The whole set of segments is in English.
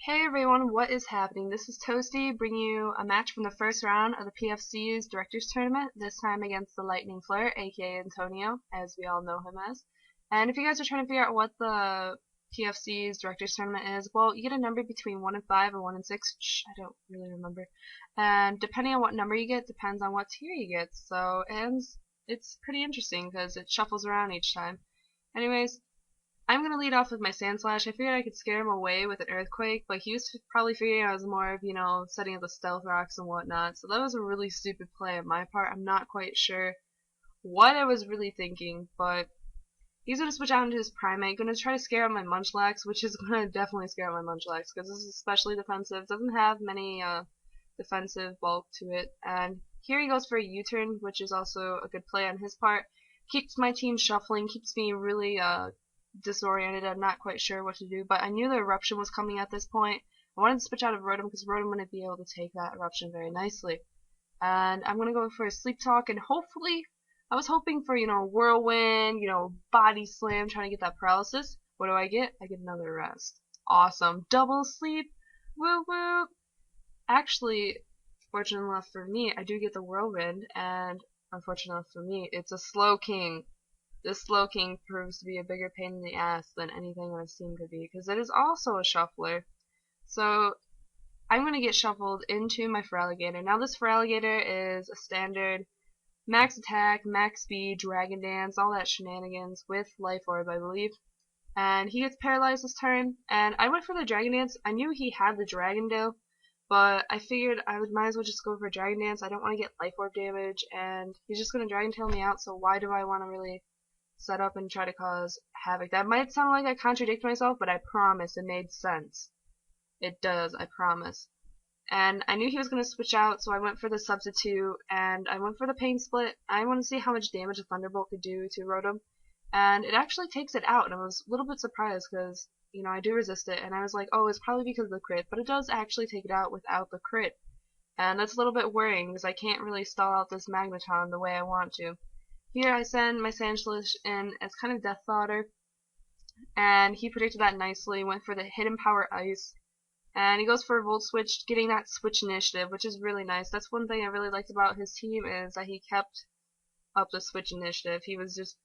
Hey everyone, what is happening? This is Toasty bringing you a match from the first round of the PFC's Directors Tournament, this time against TheLighteningFlare, aka Antonio, as we all know him as. And if you guys are trying to figure out what the PFC's Directors Tournament is, well, you get a number between 1 and 5 or 1 and 6, I don't really remember. And depending on what number you get, depends on what tier you get, so it's pretty interesting because it shuffles around each time. Anyways, I'm going to lead off with my Sand Slash. I figured I could scare him away with an Earthquake, but he was probably figuring I was more of, setting up the Stealth Rocks and whatnot. So that was a really stupid play on my part. I'm not quite sure what I was really thinking, but he's going to switch out into his Primate, going to try to scare out my Munchlax, which is going to definitely scare out my Munchlax, because this is especially defensive. Doesn't have many defensive bulk to it. And here he goes for a U-turn, which is also a good play on his part. Keeps my team shuffling, keeps me really disoriented. I'm not quite sure what to do, but I knew the Eruption was coming at this point. I wanted to switch out of Rotom because Rotom wouldn't be able to take that Eruption very nicely. And I'm going to go for a Sleep Talk, and hopefully, I was hoping for, Whirlwind, Body Slam, trying to get that paralysis. What do I get? I get another Rest. Awesome. Double Sleep. Woo woo. Actually, fortunately enough for me, I do get the Whirlwind, and unfortunately enough for me, it's a Slow King. This Slow King proves to be a bigger pain in the ass than anything I've seen could be, because it is also a shuffler. So I'm going to get shuffled into my Feraligatr. Now this Feraligatr is a standard max attack, max speed, Dragon Dance, all that shenanigans with Life Orb, I believe. And he gets paralyzed this turn, and I went for the Dragon Dance. I knew he had the Dragon Tail, but I figured I might as well just go for Dragon Dance. I don't want to get Life Orb damage, and he's just going to Dragon Tail me out, so why do I want to really set up and try to cause havoc? That might sound like I contradict myself, but I promise it made sense. It does, I promise. And I knew he was going to switch out, so I went for the Substitute, and I went for the Pain Split. I want to see how much damage a Thunderbolt could do to Rotom, and it actually takes it out, and I was a little bit surprised because, I do resist it, and I was like, oh, it's probably because of the crit, but it does actually take it out without the crit. And that's a little bit worrying, because I can't really stall out this Magneton the way I want to. Here I send my Sandslash in as kind of Death Fodder, and he predicted that nicely, went for the Hidden Power Ice, and he goes for a Volt Switch, getting that Switch Initiative, which is really nice. That's one thing I really liked about his team, is that he kept up the Switch Initiative. He was just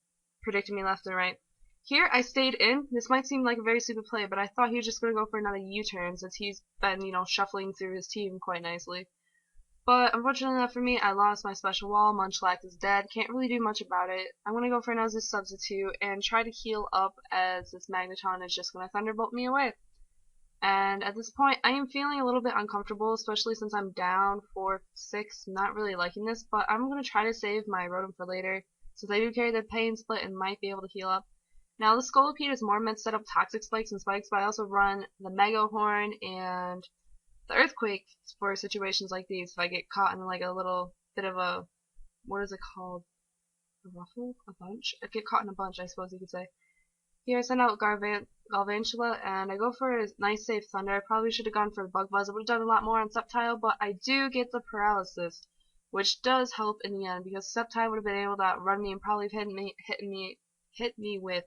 predicting me left and right. Here I stayed in. This might seem like a very stupid play, but I thought he was just going to go for another U-turn, since he's been, shuffling through his team quite nicely. But unfortunately enough for me, I lost my special wall. Munchlax is dead. Can't really do much about it. I'm going to go for another Substitute and try to heal up, as this Magneton is just going to Thunderbolt me away. And at this point, I am feeling a little bit uncomfortable, especially since I'm down 4-6. Not really liking this, but I'm going to try to save my Rotom for later, since I do carry the Pain Split and might be able to heal up. Now, the Scolipede is more meant to set up Toxic Spikes and Spikes, but I also run the Mega Horn and the Earthquake for situations like these. If I get caught in like a little bit of a, what is it called? A ruffle? A bunch? I get caught in a bunch, I suppose you could say. Here I send out Galvantula, and I go for a nice safe Thunder. I probably should have gone for a Bug Buzz. It would have done a lot more on Sceptile, but I do get the Paralysis, which does help in the end, because Sceptile would have been able to outrun me and probably hit me with,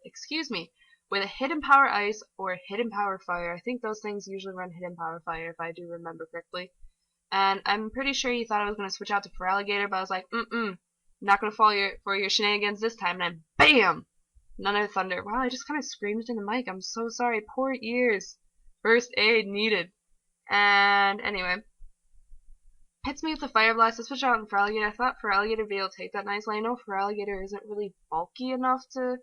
with a Hidden Power Ice or a Hidden Power Fire. I think those things usually run Hidden Power Fire, if I do remember correctly. And I'm pretty sure he thought I was going to switch out to Feraligatr, but I was like, not going to fall for your shenanigans this time. And then, BAM! Another Thunder. Wow, I just kind of screamed into the mic. I'm so sorry. Poor ears. First aid needed. And anyway, hits me with the Fire Blast. I switch out on Feraligatr. I thought Feraligatr would be able to take that nicely. I know Feraligatr isn't really bulky enough to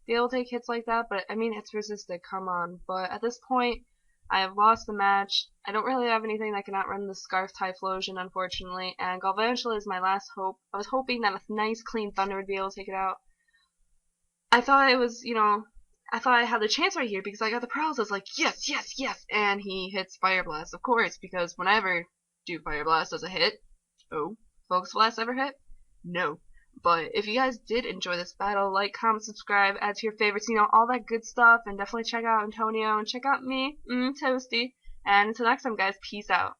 be able to take hits like that, but I mean, it's resisted, come on. But at this point, I have lost the match. I don't really have anything that can outrun the Scarf Typhlosion, unfortunately, and Galvantula is my last hope. I was hoping that a nice clean Thunder would be able to take it out. I thought it was, I thought I had the chance right here because I got the paralysis. I was like, yes, yes, yes, and he hits Fire Blast, of course, because whenever do Fire Blast as a hit, oh, Focus Blast ever hit? No. But if you guys did enjoy this battle, like, comment, subscribe, add to your favorites, all that good stuff, and definitely check out Antonio, and check out me, Toasty, and until next time, guys, peace out.